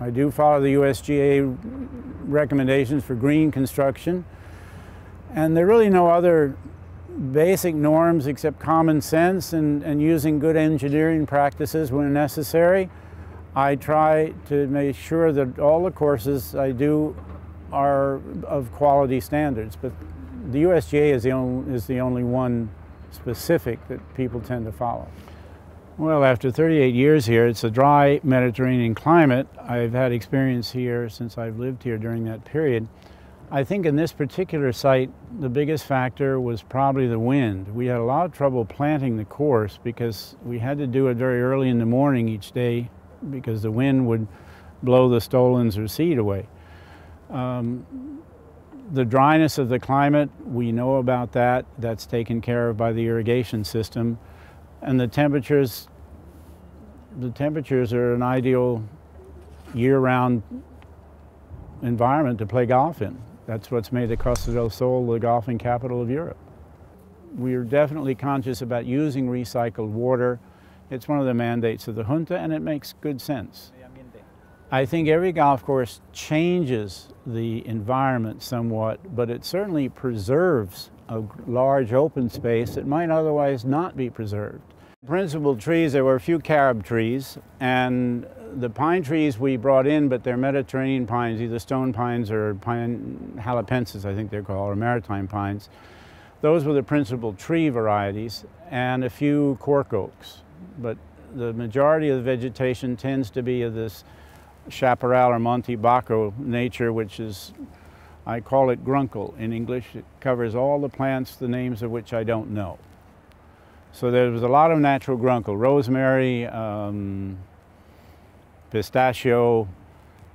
I do follow the USGA recommendations for green construction, and there are really no other basic norms except common sense and using good engineering practices when necessary. I try to make sure that all the courses I do are of quality standards, but the USGA is the only one specific that people tend to follow. Well, after 38 years here, it's a dry Mediterranean climate. I've had experience here since I've lived here during that period. I think in this particular site, the biggest factor was probably the wind. We had a lot of trouble planting the course because we had to do it very early in the morning each day because the wind would blow the stolons or seed away. The dryness of the climate, we know about that. That's taken care of by the irrigation system. And the temperatures are an ideal year-round environment to play golf in. That's what's made the Costa del Sol the golfing capital of Europe. We're definitely conscious about using recycled water. It's one of the mandates of the junta, and it makes good sense. I think every golf course changes the environment somewhat, but it certainly preserves a large open space that might otherwise not be preserved. Principal trees, there were a few carob trees, and the pine trees we brought in, but they're Mediterranean pines, either stone pines or pine halepensis, I think they're called, or maritime pines. Those were the principal tree varieties, and a few cork oaks. But the majority of the vegetation tends to be of this chaparral or Monte Bacco nature, which is, I call it gruncle in English. It covers all the plants, the names of which I don't know. So there was a lot of natural gruncle, rosemary, pistachio,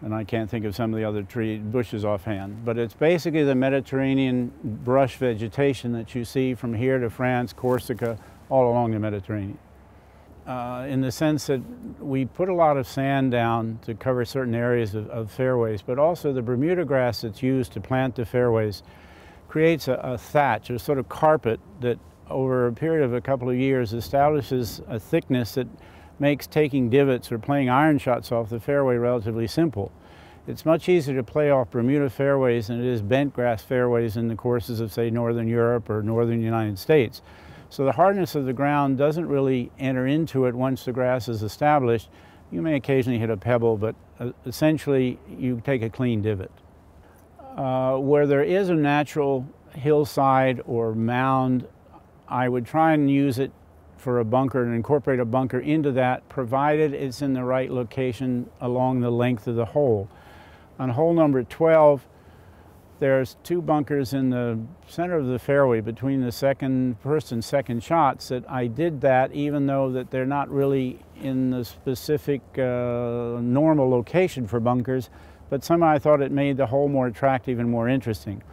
and I can't think of some of the other bushes offhand. But it's basically the Mediterranean brush vegetation that you see from here to France, Corsica, all along the Mediterranean. In the sense that we put a lot of sand down to cover certain areas of fairways, but also the Bermuda grass that's used to plant the fairways creates a thatch, a sort of carpet that over a period of a couple of years establishes a thickness that makes taking divots or playing iron shots off the fairway relatively simple. It's much easier to play off Bermuda fairways than it is bent grass fairways in the courses of, say, Northern Europe or Northern United States. So the hardness of the ground doesn't really enter into it once the grass is established. You may occasionally hit a pebble, but essentially you take a clean divot. Where there is a natural hillside or mound, I would try and use it for a bunker and incorporate a bunker into that, provided it's in the right location along the length of the hole. On hole number 12, there's two bunkers in the center of the fairway between the first and second shots that I did that even though that they're not really in the specific normal location for bunkers, but somehow I thought it made the hole more attractive and more interesting.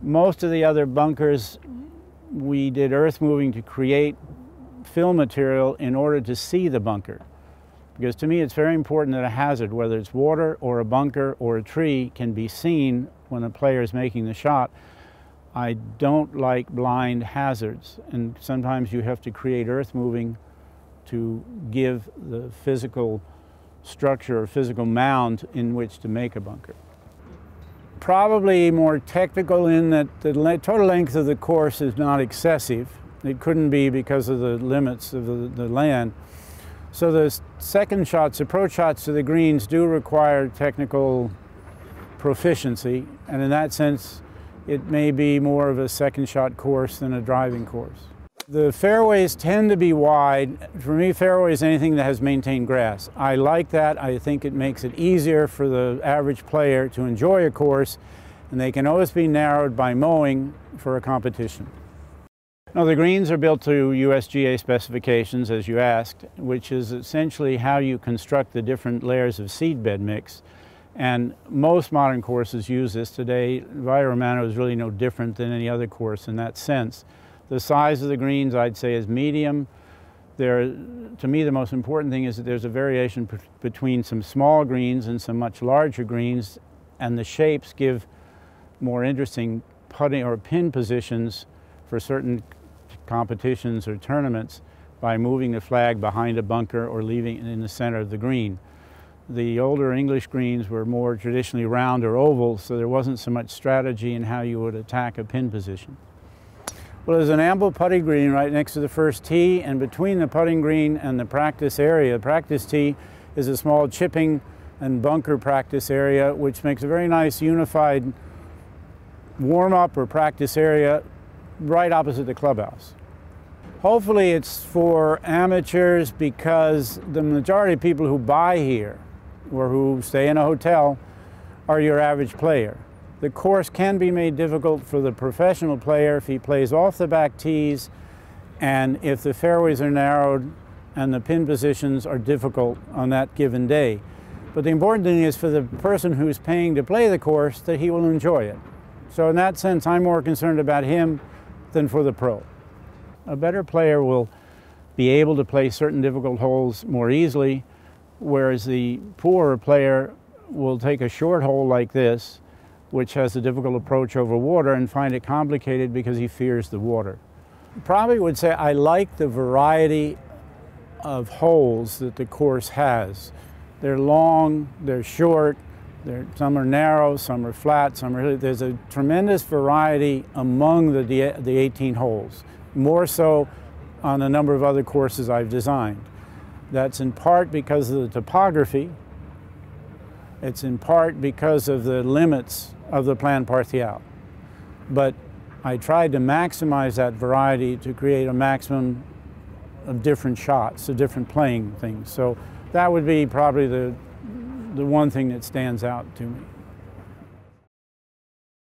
Most of the other bunkers we did earth moving to create fill material in order to see the bunker. Because to me it's very important that a hazard, whether it's water or a bunker or a tree, can be seen when a player is making the shot. I don't like blind hazards, and sometimes you have to create earth moving to give the physical structure or physical mound in which to make a bunker. Probably more technical in that the total length of the course is not excessive. It couldn't be because of the limits of the land. So the second shots, approach shots to the greens, do require technical proficiency, and in that sense it may be more of a second shot course than a driving course. The fairways tend to be wide. For me, fairway is anything that has maintained grass. I like that. I think it makes it easier for the average player to enjoy a course, and they can always be narrowed by mowing for a competition. Now, the greens are built to USGA specifications, as you asked, which is essentially how you construct the different layers of seedbed mix. And most modern courses use this today. Valle Romano is really no different than any other course in that sense. The size of the greens, I'd say, is medium. To me, the most important thing is that there's a variation between some small greens and some much larger greens, and the shapes give more interesting putting or pin positions for certain competitions or tournaments by moving the flag behind a bunker or leaving it in the center of the green. The older English greens were more traditionally round or oval, so there wasn't so much strategy in how you would attack a pin position. Well, there's an amble putting green right next to the first tee, and between the putting green and the practice area, the practice tee, is a small chipping and bunker practice area, which makes a very nice unified warm-up or practice area right opposite the clubhouse. Hopefully it's for amateurs, because the majority of people who buy here or who stay in a hotel are your average player. The course can be made difficult for the professional player if he plays off the back tees and if the fairways are narrowed and the pin positions are difficult on that given day. But the important thing is for the person who's paying to play the course that he will enjoy it. So in that sense, I'm more concerned about him than for the pro. A better player will be able to play certain difficult holes more easily, whereas the poorer player will take a short hole like this, which has a difficult approach over water, and find it complicated because he fears the water. Probably would say I like the variety of holes that the course has. They're long, they're short, some are narrow, some are flat, there's a tremendous variety among the 18 holes, more so on a number of other courses I've designed. That's in part because of the topography. It's in part because of the limits of the plan partial. But I tried to maximize that variety to create a maximum of different shots, of different playing things. So that would be probably the one thing that stands out to me.